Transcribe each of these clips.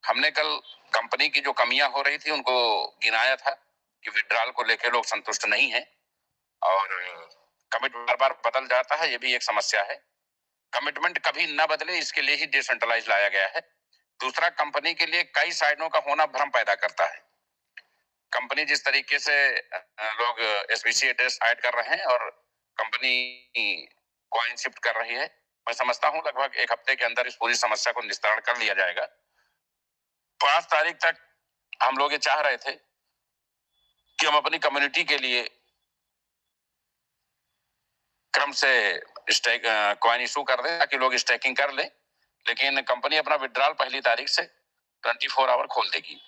हमने कल कंपनी की जो कमियां हो रही थी उनको गिनाया था कि विड्रॉल को लेकर लोग संतुष्ट नहीं है और कमिट बार बार बदल जाता है, ये भी एक समस्या है। कमिटमेंट कभी न बदले, इसके लिए ही डिसेंट्रलाइज लाया गया है। दूसरा, कंपनी के लिए कई साइडों का होना भ्रम पैदा करता है। कंपनी जिस तरीके से लोग एसबीसी एड्रेस ऐड कर रहे हैं और कंपनी कॉइन शिफ्ट कर रही है, मैं समझता हूं लगभग एक हफ्ते के अंदर इस पूरी समस्या को निस्तारण कर लिया जाएगा। 5 तारीख तक हम लोग ये चाह रहे थे कि हम अपनी कम्युनिटी के लिए क्रम से स्टेक कॉइन इशू कर दें ताकि लोग स्टेकिंग कर लें, लेकिन कंपनी अपना विड्रॉल 1 तारीख से 24 आवर खोल देगी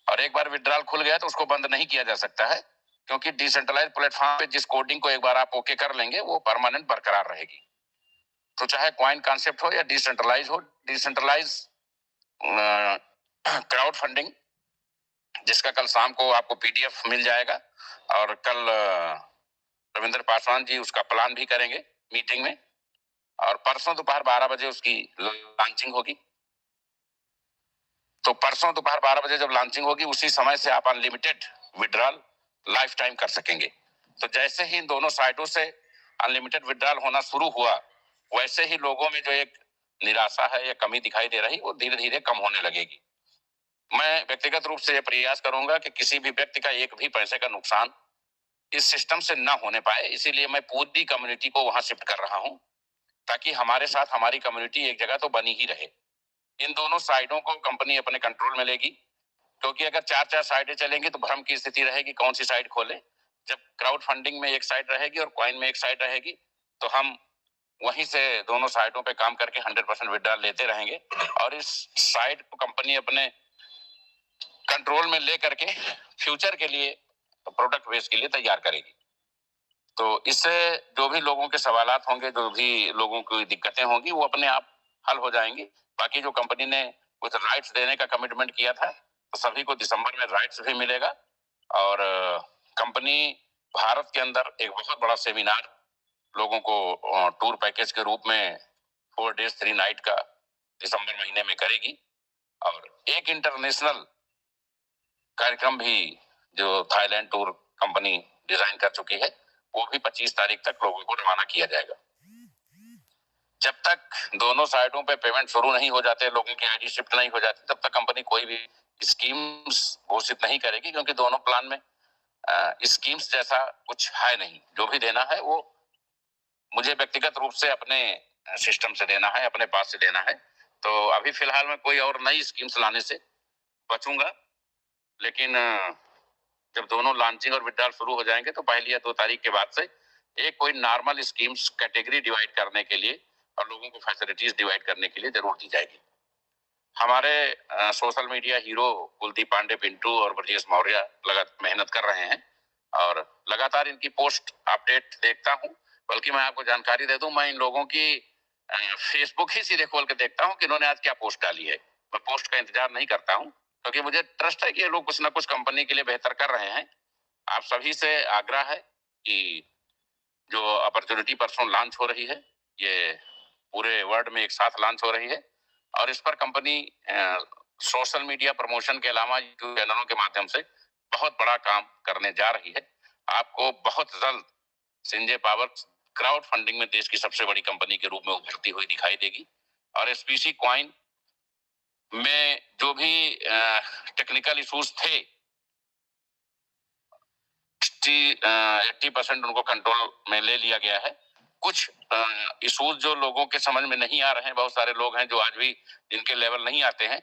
और एक बार विड्रॉल खुल गया तो उसको बंद नहीं किया जा सकता है, क्योंकि डिसेंट्रलाइज प्लेटफॉर्म पे जिस कोडिंग को एक बार आप ओके कर लेंगे वो परमानेंट बरकरार रहेगी। तो चाहे कॉइन कॉन्सेप्ट हो या डिसेंट्रलाइज क्राउड फंडिंग, जिसका कल शाम को आपको पीडीएफ मिल जाएगा और कल रविंद्र पासवान जी उसका प्लान भी करेंगे मीटिंग में और परसों दोपहर 12 बजे उसकी लॉन्चिंग होगी। तो परसों दोपहर 12 बजे जब लॉन्चिंग होगी उसी समय से आप अनलिमिटेड विड्रॉल लाइफ टाइम कर सकेंगे। तो जैसे ही इन दोनों साइटों से अनलिमिटेड विड्रॉल होना शुरू हुआ, वैसे ही लोगों में जो एक निराशा है या कमी दिखाई दे रही, वो धीरे धीरे कम होने लगेगी। मैं व्यक्तिगत रूप से यह प्रयास करूंगा कि किसी भी व्यक्ति का एक भी पैसे का नुकसान इस सिस्टम से ना होने पाए, इसीलिए मैं पूरी कम्युनिटी को वहां शिफ्ट कर रहा हूं ताकि हमारे साथ हमारी कम्युनिटी एक जगह तो बनी ही रहे। इन दोनों साइडों को कंपनी अपने कंट्रोल में लेगी, क्योंकि अगर 4-4 साइडें चलेंगी तो भ्रम की स्थिति रहेगी कौन सी साइड खोले। जब क्राउड फंडिंग में एक साइड रहेगी और कॉइन में एक साइड रहेगी तो हम वहीं से दोनों साइडों पे काम करके 100% विड्रॉल लेते रहेंगे और इस साइड को कंपनी अपने कंट्रोल में ले करके फ्यूचर के लिए, प्रोडक्ट बेस के लिए तैयार करेगी। तो इससे जो भी लोगों के सवालात होंगे, जो भी लोगों की दिक्कतें होंगी, वो अपने आप हल हो जाएंगी। बाकी जो कंपनी ने कुछ राइट्स देने का कमिटमेंट किया था, तो सभी को दिसंबर में राइट्स भी मिलेगा और कंपनी भारत के अंदर एक बहुत बड़ा सेमिनार लोगों को टूर पैकेज के रूप में 4 days 3 night का दिसंबर महीने में करेगी और एक इंटरनेशनल कार्यक्रम भी जो थाईलैंड टूर कंपनी डिजाइन कर चुकी है, वो भी 25 तारीख तक लोगों को रवाना किया जाएगा। जब तक दोनों साइडों पे पेमेंट शुरू नहीं हो जाते, लोगों की आईडी शिफ्ट नहीं हो जाती, तब तक कंपनी कोई भी स्कीम्स घोषित नहीं करेगी, क्योंकि दोनों प्लान में स्कीम्स जैसा कुछ है नहीं। जो भी देना है वो मुझे व्यक्तिगत रूप से अपने सिस्टम से देना है, अपने पास से देना है। तो अभी फिलहाल मैं कोई और नई स्कीम्स लाने से बचूंगा, लेकिन जब दोनों लॉन्चिंग और विड्रॉल शुरू हो जाएंगे तो 1 या 2 तारीख के बाद से एक कोई नॉर्मल स्कीम्स कैटेगरी डिवाइड करने के लिए और लोगों को फैसिलिटीज डिवाइड करने के लिए जरूर दी जाएगी। हमारे social media hero Kuldeep Pandey, Pintu और ब्रजेश मौर्य लगातार मेहनत कर रहे हैं और लगातार इनकी पोस्ट अपडेट देखता हूं। बल्कि मैं आपको जानकारी दे दूं, मैं इन लोगों की फेसबुक ही सीधे खोल के देखता हूं कि इन्होंने आज क्या पोस्ट डाली है। मैं पोस्ट का इंतजार नहीं करता हूं, क्योंकि मुझे ट्रस्ट है कि ये लोग कुछ ना कुछ कंपनी के लिए बेहतर कर रहे हैं। आप सभी से आग्रह है कि जो अपॉर्चुनिटी परसों लॉन्च हो रही है, ये पूरे वर्ल्ड में एक साथ लॉन्च हो रही है और इस पर कंपनी सोशल मीडिया प्रमोशन के अलावा यूट्यूब चैनलों के माध्यम से बहुत बड़ा काम करने जा रही है। आपको बहुत जल्द सिंजे पावर क्राउड फंडिंग में देश की सबसे बड़ी कंपनी के रूप में उभरती हुई दिखाई देगी और एसपीसी कॉइन में जो भी टेक्निकल इश्यूज थे, 80% उनको कंट्रोल में ले लिया गया है। कुछ इश्यूज जो लोगों के समझ में नहीं आ रहे हैं, बहुत सारे लोग हैं जो आज भी जिनके लेवल नहीं आते हैं,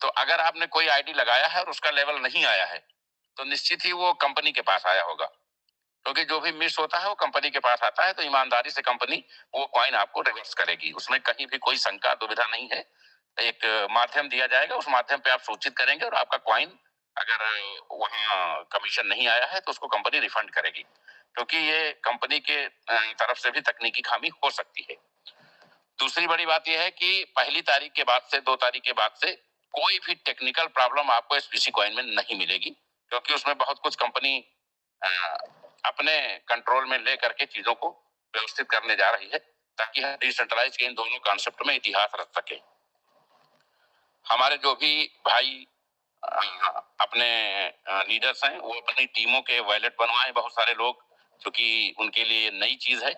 तो अगर आपने कोई आईडी लगाया है और उसका लेवल नहीं आया है तो निश्चित ही वो कंपनी के पास आया होगा, क्योंकि जो भी मिस होता है वो कंपनी के पास आता है। तो ईमानदारी से कंपनी वो कॉइन आपको रिवर्स करेगी, उसमें कहीं भी कोई शंका दुविधा नहीं है। एक माध्यम दिया जाएगा, उस माध्यम पे आप सूचित करेंगे और आपका कॉइन अगर वहां कमीशन नहीं आया है तो उसको कंपनी रिफंड करेगी, क्योंकि ये कंपनी के तरफ से भी तकनीकी खामी हो सकती है। दूसरी बड़ी बात यह है कि 1 तारीख के बाद से 2 तारीख के बाद से कोई भी टेक्निकल प्रॉब्लम आपको एसपीसी कॉइन में नहीं मिलेगी, क्योंकि उसमें बहुत कुछ कंपनी अपने कंट्रोल में ले करके चीजों को व्यवस्थित करने जा रही है, ताकि हम डिसेंट्रलाइज के इन दोनों कॉन्सेप्ट में इतिहास रख सके। हमारे जो भी भाई अपने लीडर्स हैं वो अपनी टीमों के वॉलेट बनवाएं। बहुत सारे लोग, क्योंकि उनके लिए नई चीज है,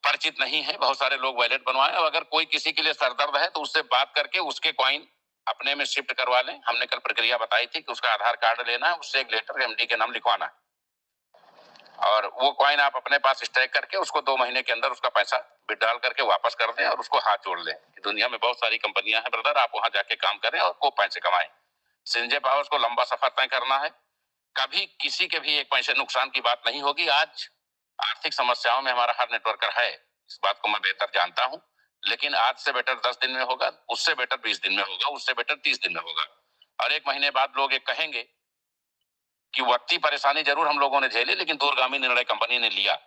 परिचित नहीं है, बहुत सारे लोग वॉलेट बनवाएं। और अगर कोई किसी के लिए सरदर्द है तो उससे बात करके उसके कॉइन अपने में शिफ्ट करवा लें। हमने कल प्रक्रिया बताई थी कि उसका आधार कार्ड लेना है, उससे एक लेटर एमडी के नाम लिखवाना है, और वो कॉइन आप अपने पास स्टैक करके उसको 2 महीने के अंदर उसका पैसा विड्रॉल करके वापस कर दें और उसको हाथ जोड़ लें। दुनिया में बहुत सारी कंपनियां हैं ब्रदर, आप वहां जाके काम करें और खूब पैसे कमाएं। संजय पावर्स को लंबा सफर तय करना है, कभी किसी के भी एक पैसे नुकसान की बात नहीं होगी। आज आर्थिक समस्याओं में हमारा हर नेटवर्कर है, इस बात को मैं बेहतर जानता हूं, लेकिन आज से बेटर 10 दिन में होगा, उससे बेटर 20 दिन में होगा, उससे बेटर 30 दिन में होगा। और 1 महीने बाद लोग एक कहेंगे कि वक्ती परेशानी जरूर हम लोगों ने झेली, लेकिन दूरगामी निर्णय कंपनी ने लिया।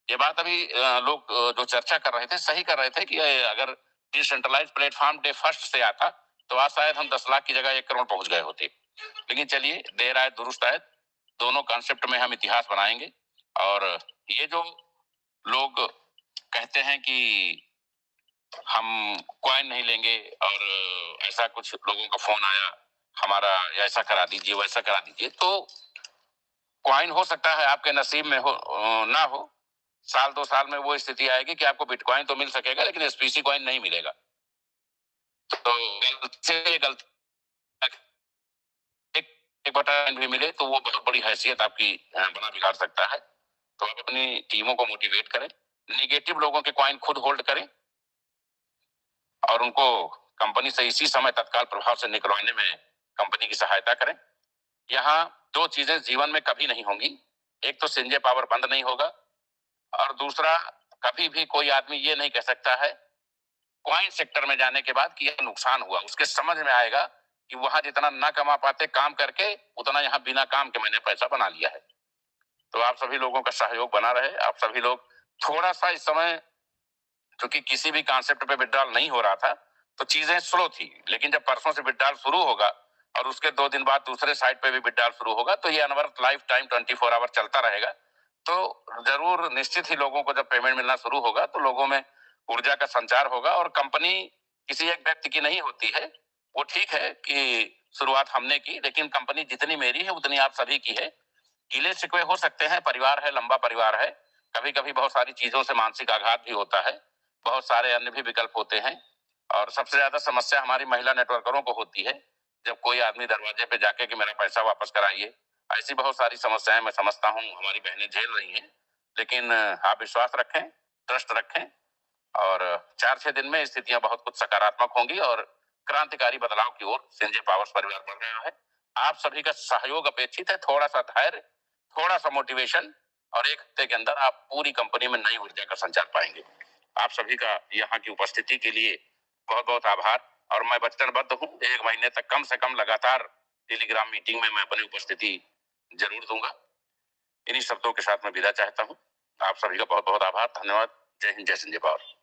ये बात अभी लोग जो चर्चा कर रहे थे सही कर रहे थे कि अगर डिसेंट्रलाइज प्लेटफॉर्म डे फर्स्ट से आता तो आज शायद हम 10 लाख की जगह 1 करोड़ पहुंच गए होते। लेकिन चलिए, देर आए दुरुस्त आए, दोनों कॉन्सेप्ट में हम इतिहास बनाएंगे। और ये जो लोग कहते हैं कि हम कॉइन नहीं लेंगे, और ऐसा कुछ लोगों का फोन आया हमारा, ऐसा करा दीजिए वैसा करा दीजिए, तो कॉइन हो सकता है आपके नसीब में हो ना हो। साल 2 साल में वो स्थिति आएगी कि आपको बिटकॉइन तो मिल सकेगा लेकिन एसपीसी कॉइन नहीं मिलेगा। तो गलती से गलती एक, एक बटा भी मिले तो वो बहुत बड़ी हैसियत आपकी बना बिगाड़ सकता है। तो आप अपनी टीमों को मोटिवेट करें, निगेटिव लोगों के कॉइन खुद होल्ड करें और उनको कंपनी से इसी समय तत्काल प्रभाव से निकलवाने में कंपनी की सहायता करें। यहाँ 2 चीजें जीवन में कभी नहीं होंगी, एक तो संजय पावर बंद नहीं होगा, और दूसरा कभी भी कोई आदमी ये नहीं कह सकता है कॉइन सेक्टर में जाने के बाद कि यह नुकसान हुआ। उसके समझ में आएगा कि वहां जितना ना कमा पाते काम करके, उतना यहाँ बिना काम के मैंने पैसा बना लिया है। तो आप सभी लोगों का सहयोग बना रहे। आप सभी लोग थोड़ा सा इस समय, क्योंकि किसी भी कॉन्सेप्ट पे विड्रॉल नहीं हो रहा था तो चीजें स्लो थी, लेकिन जब परसों से विड्रॉल शुरू होगा और उसके 2 दिन बाद दूसरे साइट पे भी विड्रॉल शुरू होगा तो ये अनवरत लाइफ टाइम 24 आवर चलता रहेगा। तो जरूर निश्चित ही लोगों को जब पेमेंट मिलना शुरू होगा तो लोगों में ऊर्जा का संचार होगा। और कंपनी किसी एक व्यक्ति की नहीं होती है। वो ठीक है कि शुरुआत हमने की, लेकिन कंपनी जितनी मेरी है उतनी आप सभी की है। गिले शिकवे हो सकते हैं, परिवार है, लंबा परिवार है, कभी कभी बहुत सारी चीजों से मानसिक आघात भी होता है, बहुत सारे अन्य भी विकल्प होते हैं। और सबसे ज्यादा समस्या हमारी महिला नेटवर्करों को होती है, जब कोई आदमी दरवाजे पे जाके कि मेरा पैसा वापस कराइए। ऐसी बहुत सारी समस्याएं मैं समझता हूँ हमारी बहनें झेल रही हैं, लेकिन आप विश्वास रखें, ट्रस्ट रखें, और 4-6 दिन में स्थितियां बहुत कुछ सकारात्मक होंगी और क्रांतिकारी बदलाव की ओर संजय पावर्स परिवार बढ़ रहा है। आप सभी का सहयोग अपेक्षित है, थोड़ा सा धैर्य, थोड़ा सा मोटिवेशन, और 1 हफ्ते के अंदर आप पूरी कंपनी में नई ऊर्जा का संचार पाएंगे। आप सभी का यहाँ की उपस्थिति के लिए बहुत बहुत आभार। और मैं वचनबद्ध हूँ 1 महीने तक कम से कम लगातार टेलीग्राम मीटिंग में मैं अपनी उपस्थिति जरूर दूंगा। इन्हीं शब्दों के साथ मैं विदा चाहता हूँ। आप सभी का बहुत बहुत आभार, धन्यवाद। जय हिंद, जय संजय पावर।